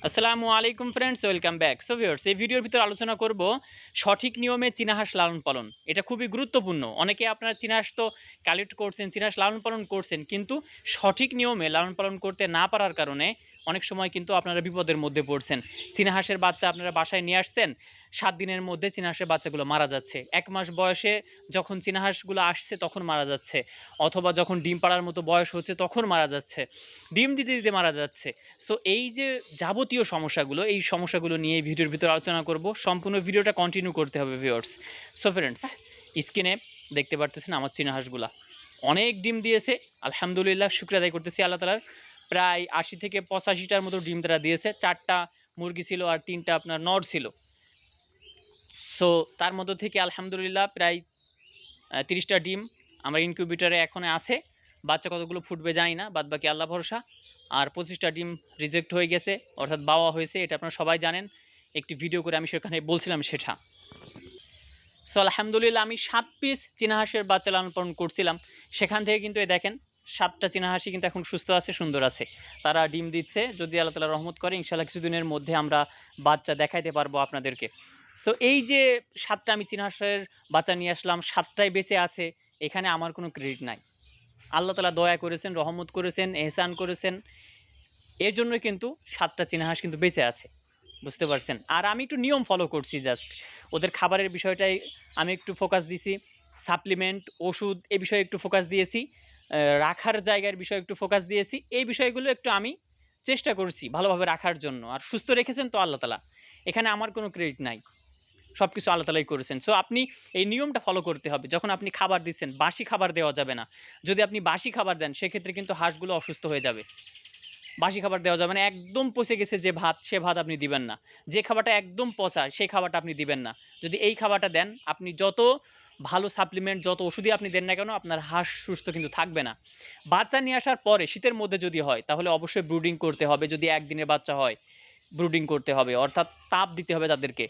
আসসালামু আলাইকুম friends, welcome back. So viewers, এই ভিডিওর ভিতর আলোচনা করব সঠিক নিয়মে চীনা হাঁস লালন পালন। এটা খুবই গুরুত্বপূর্ণ। অনেকে আপনারা চীনা হাঁস তো কালেক্ট করছেন, চীনা হাঁস লালন পালন করছেন, কিন্তু সঠিক নিয়মে লালন পালন করতে না পারার কারণে অনেক সময় কিন্তু আপনারা বিপদের মধ্যে পড়ছেন। চীনা হাঁসের বাচ্চা আপনারা বাসায় নিয়ে আসছেন, 7 দিনের মধ্যে চীনা হাঁসের বাচ্চাগুলো মারা যাচ্ছে। 1 মাস বয়সে যখন চীনা হাঁসগুলো আসছে তখন মারা যাচ্ছে, অথবা যখন ডিম পাড়ার মতো বয়স হচ্ছে তখন মারা যাচ্ছে, ডিম দিতে দিতে মারা যাচ্ছে। সো এই যে যাবতীয় সমস্যাগুলো, এই সমস্যাগুলো নিয়ে এই ভিডিওর ভিতরে আলোচনা করব। সম্পূর্ণ ভিডিওটা কন্টিনিউ করতে হবে ভিউয়ার্স। সো ফ্রেন্ডস, স্ক্রিনে দেখতে পারতেছেন আমার চীনা হাঁসগুলা অনেক ডিম দিয়েছে। আলহামদুলিল্লাহ, শুকরিয়া আদায় করতেছি আল্লাহ তাআলার। প্রায় 80 থেকে 85টার মতো ডিম তারা দিয়েছে। 4টা মুরগি ছিল আর 3টা আপনার নর ছিল। সো তার মধ্য থেকে আলহামদুলিল্লাহ প্রায় 30টা ডিম আমার ইনকিউবেটরে এখনো আছে। বাচ্চা কতগুলো ফুটবে জানি না, বাদবাকি আল্লাহ ভরসা। আর 25টা ডিম রিজেক্ট হয়ে গেছে, অর্থাৎ বাওয়া হয়েছে। এটা আপনারা সবাই জানেন, একটি ভিডিও করে আমি সেখানে বলছিলাম সেটা। সো আলহামদুলিল্লাহ, আমি 7 পিস চীনা হাঁসের বাচ্চা লালন পালন করছিলাম। সেখান থেকে কিন্তু এই দেখেন 7টা চীনা হাঁসই কিন্তু এখন সুস্থ আছে, সুন্দর আছে। তারা ডিম দিচ্ছে। যদি আল্লাহ তাআলা রহমত করে ইনশাআল্লাহ কিছুদিনের মধ্যে আমরা বাচ্চা দেখাইতে পারবো আপনাদেরকে। সো এই যে 7টা আমি চীনা হাঁসের বাচ্চা নিয়ে আসলাম, 7টাই বেঁচে আছে, এখানে আমার কোনো ক্রেডিট নাই। আল্লাহ তাআলা দয়া করেছেন, রহমত করেছেন, এহসান করেছেন। এর জন্য কিন্তু 7টা চীনা হাঁস কিন্তু বেঁচে আছে। বুঝতে পারছেন? আর আমি একটু নিয়ম ফলো করছি জাস্ট। ওদের খাবারের বিষয়টাই আমি একটু ফোকাস দিছি। সাপ্লিমেন্ট, ওষুধ এ বিষয়ে একটু ফোকাস দিয়েছি। রাখার জায়গার বিষয়ে একটু ফোকাস দিয়েছি। এই বিষয়গুলো একটু আমি চেষ্টা করছি ভালোভাবে রাখার জন্য। আর সুস্থ রেখেছেন তো আল্লাহ তাআলা। এখানে আমার কোনো ক্রেডিট নাই। সবকিছু আল্লাহ তাআলাই করেছেন। সো আপনি এই নিয়মটা ফলো করতে হবে। যখন আপনি খাবার দিচ্ছেন, বাসি খাবার দেওয়া যাবে না। যদি আপনি বাসি খাবার দেন, সেক্ষেত্রে কিন্তু হাঁসগুলো অসুস্থ হয়ে যাবে। বাসি খাবার দেওয়া যাবে না। একদম পচে গেছে যে ভাত, সে ভাত আপনি দিবেন না। যে খাবারটা একদম পচা, সেই খাবারটা আপনি দিবেন না। যদি এই খাবারটা দেন, আপনি যত ভালো সাপ্লিমেন্ট, যত ওষুধই আপনি দেন না কেন, আপনার হাঁস সুস্থ কিন্তু থাকবে না। বাচ্চা নিয়ে আসার পরে শীতের মধ্যে যদি হয়, তাহলে অবশ্যই ব্রুডিং করতে হবে। যদি 1 দিনের বাচ্চা হয়, ব্রুডিং করতে হবে। অর্থাৎ তাপ দিতে হবে তাদেরকে।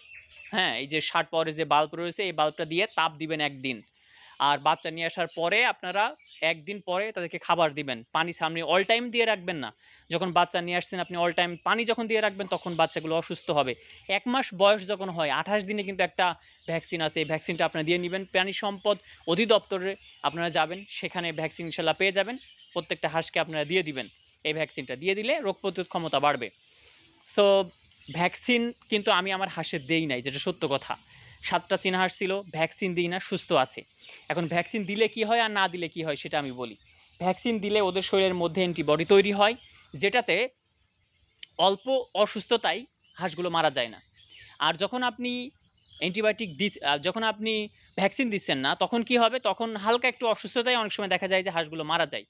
হ্যাঁ, এই যে 60 পাওয়ারের যে বাল্ব রয়েছে, এই বাল্বটা দিয়ে তাপ দিবেন 1 দিন। আর বাচ্চা নিয়ে আসার পরে আপনারা 1 দিন পরে তাদেরকে খাবার দিবেন। পানি সামনে অল টাইম দিয়ে রাখবেন না। যখন বাচ্চা নিয়ে আসছেন আপনি অল টাইম পানি যখন দিয়ে রাখবেন, তখন বাচ্চাগুলো অসুস্থ হবে। 1 মাস বয়স যখন হয়, 28 দিনে কিন্তু একটা ভ্যাকসিন আছে। এই ভ্যাকসিনটা আপনারা দিয়ে নিবেন। প্রাণী সম্পদ অধিদপ্তরে আপনারা যাবেন, সেখানে ভ্যাকসিন ইনশাআল্লাহ পেয়ে যাবেন। প্রত্যেকটা হাঁসকে আপনারা দিয়ে দিবেন। এই ভ্যাকসিনটা দিয়ে দিলে রোগ প্রতিরোধ ক্ষমতা বাড়বে। সো ভ্যাকসিন কিন্তু আমি আমার হাঁসের দেই নাই, যেটা সত্য কথা। 7টা চীনা হাঁস ছিল, ভ্যাকসিন দিই না, সুস্থ আছে। এখন ভ্যাকসিন দিলে কি হয় আর না দিলে কি হয় সেটা আমি বলি। ভ্যাকসিন দিলে ওদের শরীরের মধ্যে অ্যান্টিবডি তৈরি হয়, যেটাতে অল্প অসুস্থতায় হাঁসগুলো মারা যায় না। আর যখন আপনি যখন আপনি ভ্যাকসিন দিচ্ছেন না, তখন কি হবে? তখন হালকা একটু অসুস্থতায় অনেক সময় দেখা যায় যে হাঁসগুলো মারা যায়।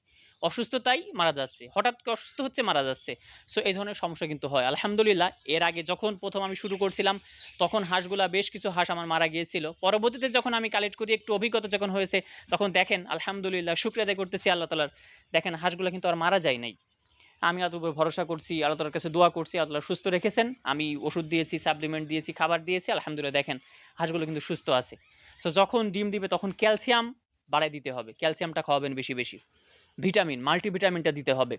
অসুস্থতায় মারা যাচ্ছে। হঠাৎ করে অসুস্থ হচ্ছে, মারা যাচ্ছে। সো এই ধরনের সমস্যা কিন্তু হয়। আলহামদুলিল্লাহ, এর আগে যখন ১ম আমি শুরু করছিলাম, তখন হাঁসগুলা বেশ কিছু হাঁস আমার মারা গিয়েছিল। পরবর্তীতে যখন আমি কালেক্ট করি, একটু অভিজ্ঞতা যখন হয়েছে, তখন দেখেন আলহামদুলিল্লাহ, শুকরিয়া আদায় করতেছি আল্লাহ তাআলার। দেখেন হাঁসগুলা কিন্তু আর মারা যায় নাই। আমি আল্লাহর উপর ভরসা করছি, আল্লাহ তাআলার কাছে দোয়া করছি, আল্লাহ সুস্থ রেখেছেন। আমি ওষুধ দিয়েছি, সাপ্লিমেন্ট দিয়েছি, খাবার দিয়েছি। আলহামদুলিল্লাহ, দেখেন হাঁসগুলো কিন্তু সুস্থ আছে। সো যখন ডিম দিবে তখন ক্যালসিয়াম বাড়ায় দিতে হবে। ক্যালসিয়ামটা খাওয়াবেন বেশি, বেশি। ভিটামিন, মাল্টিভিটামিনটা দিতে হবে।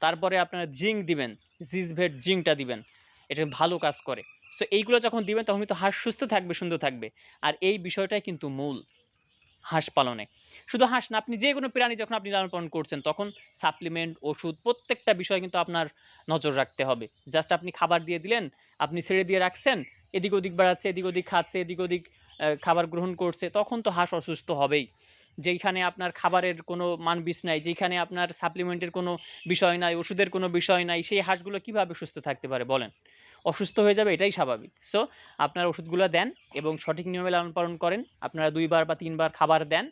তারপরে আপনারা জিঙ্ক দিবেন, জিসভেট জিঙ্কটা দিবেন। এটা ভালো কাজ করে। সো এইগুলো যখন দিবেন তখন কিন্তু হাঁস সুস্থ থাকবে, সুন্দর থাকবে। আর এই বিষয়টাই কিন্তু মূল হাঁস পালনে। শুধু হাঁস না, আপনি যেকোনো প্রাণী যখন আপনি লালন পালন করছেন, তখন সাপ্লিমেন্ট, ওষুধ প্রত্যেকটা বিষয় কিন্তু আপনার নজর রাখতে হবে। জাস্ট আপনি খাবার দিয়ে দিলেন, আপনি ছেড়ে দিয়ে রাখছেন, এদিক ওদিক বেড়াচ্ছে, এদিক ওদিক খাচ্ছে, এদিক ওদিক খাবার গ্রহণ করছে, তখন তো হাঁস অসুস্থ হবেই। যেইখানে আপনার খাবারের কোনো মানবিষ নাই, যেইখানে আপনার সাপ্লিমেন্টের কোনো বিষয় নাই, ওষুধের কোনো বিষয় নাই, সেই হাঁসগুলো কীভাবে সুস্থ থাকতে পারে বলেন? অসুস্থ হয়ে যাবে, এটাই স্বাভাবিক। সো আপনারা ওষুধগুলো দেন এবং সঠিক নিয়মে লালন পালন করেন। আপনারা 2 বার বা 3 বার খাবার দেন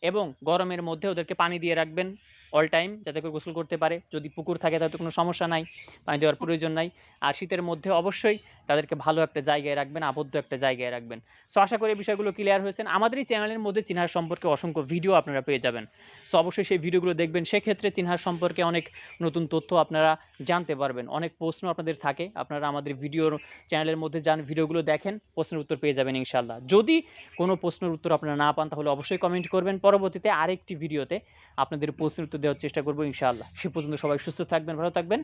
এবং গরমের মধ্যে ওদেরকে পানি দিয়ে রাখবেন অল টাইম, যাতে করে গোসল করতে পারে। যদি পুকুর থাকে তাতে কোনো সমস্যা নাই, পানি দেওয়ার প্রয়োজন নাই। আর শীতের মধ্যে অবশ্যই তাদেরকে ভালো একটা জায়গায় রাখবেন, আবদ্ধ একটা জায়গায় রাখবেন। সো আশা করি এই বিষয়গুলো ক্লিয়ার হয়েছেন। আমাদের এই চ্যানেলের মধ্যে চীনা হাঁস সম্পর্কে অসংখ্য ভিডিও আপনারা পেয়ে যাবেন। সো অবশ্যই সেই ভিডিওগুলো দেখবেন। সেক্ষেত্রে চীনা হাঁস সম্পর্কে অনেক নতুন তথ্য আপনারা জানতে পারবেন। অনেক প্রশ্ন আপনাদের থাকে, আপনারা আমাদের ভিডিওর চ্যানেলের মধ্যে যান, ভিডিওগুলো দেখেন, প্রশ্নের উত্তর পেয়ে যাবেন ইনশাআল্লাহ। যদি কোনো প্রশ্নের উত্তর আপনারা না পান, তাহলে অবশ্যই কমেন্ট করবেন। পরবর্তীতে আরেকটি ভিডিওতে আপনাদের প্রশ্নের উত্তর উত্তর দেওয়ার চেষ্টা করবো ইনশাআল্লাহ। সে পর্যন্ত সবাই সুস্থ থাকবেন, ভালো থাকবেন।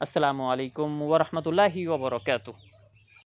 আসসালামু আলাইকুম ওয়া রাহমাতুল্লাহি ওয়া বারাকাতুহু।